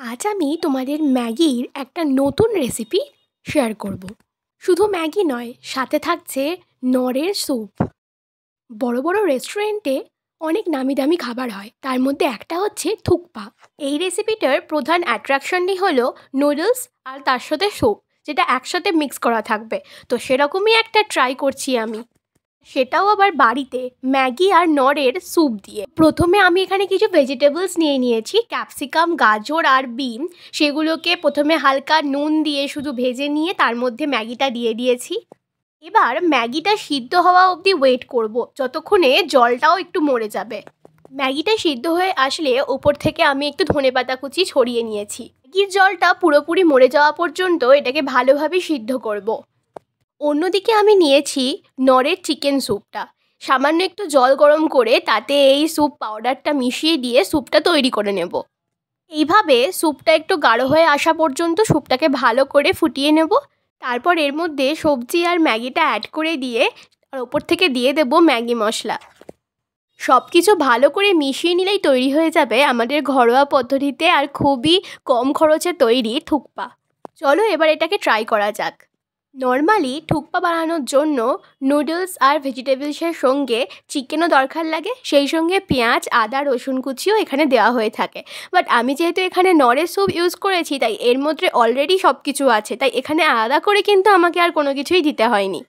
আজ আমি তোমাদের ম্যাগির একটা নতুন রেসিপি শেয়ার করব। শুধু ম্যাগি নয়, সাথে থাকছে নরের স্যুপ। বড় বড় রেস্টুরেন্টে অনেক নামি দামি খাবার হয়, তার মধ্যে একটা হচ্ছে থুকপা। এই রেসিপিটার প্রধান অ্যাট্রাকশনই হলো নুডলস আর তার সাথে স্যুপ, যেটা একসাথে মিক্স করা থাকবে। তো সেরকমই একটা ট্রাই করছি আমি, সেটাও আবার বাড়িতে ম্যাগি আর নরের স্যুপ দিয়ে। প্রথমে আমি এখানে কিছু ভেজিটেবলস নিয়ে নিয়েছি, ক্যাপসিকাম, গাজর আর বিন। সেগুলোকে প্রথমে হালকা নুন দিয়ে শুধু ভেজে নিয়ে তার মধ্যে ম্যাগিটা দিয়ে দিয়েছি। এবার ম্যাগিটা সিদ্ধ হওয়া অবধি ওয়েট করব, যতক্ষণে জলটাও একটু মরে যাবে। ম্যাগিটা সিদ্ধ হয়ে আসলে ওপর থেকে আমি একটু ধনেপাতা কুচি ছড়িয়ে নিয়েছি। ম্যাগির জলটা পুরোপুরি মরে যাওয়া পর্যন্ত এটাকে ভালোভাবে সিদ্ধ করব। অন্যদিকে আমি নিয়েছি নরের চিকেন স্যুপটা। সামান্য একটু জল গরম করে তাতে এই স্যুপ পাউডারটা মিশিয়ে দিয়ে স্যুপটা তৈরি করে নেব। এইভাবে স্যুপটা একটু গাঢ় হয়ে আসা পর্যন্ত স্যুপটাকে ভালো করে ফুটিয়ে নেব। তারপর এর মধ্যে সবজি আর ম্যাগিটা অ্যাড করে দিয়ে আর ওপর থেকে দিয়ে দেব ম্যাগি মশলা। সব কিছু ভালো করে মিশিয়ে নিলেই তৈরি হয়ে যাবে আমাদের ঘরোয়া পদ্ধতিতে আর খুবই কম খরচে তৈরি থুকপা। চলো এবার এটাকে ট্রাই করা যাক। নর্মালি থুকপা বানানোর জন্য নুডলস আর ভেজিটেবলসের সঙ্গে চিকেনও দরকার লাগে, সেই সঙ্গে পেঁয়াজ, আদা, রসুন কুচিও এখানে দেওয়া হয়ে থাকে। বাট আমি যেহেতু এখানে নরের স্যুপ ইউজ করেছি, তাই এর মধ্যে অলরেডি সব কিছু আছে, তাই এখানে আলাদা করে কিন্তু আমাকে আর কোনো কিছুই দিতে হয়নি।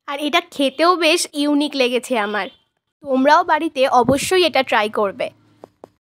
আর এটা খেতেও বেশ ইউনিক লেগেছে আমার। তোমরাও বাড়িতে অবশ্যই এটা ট্রাই করবে।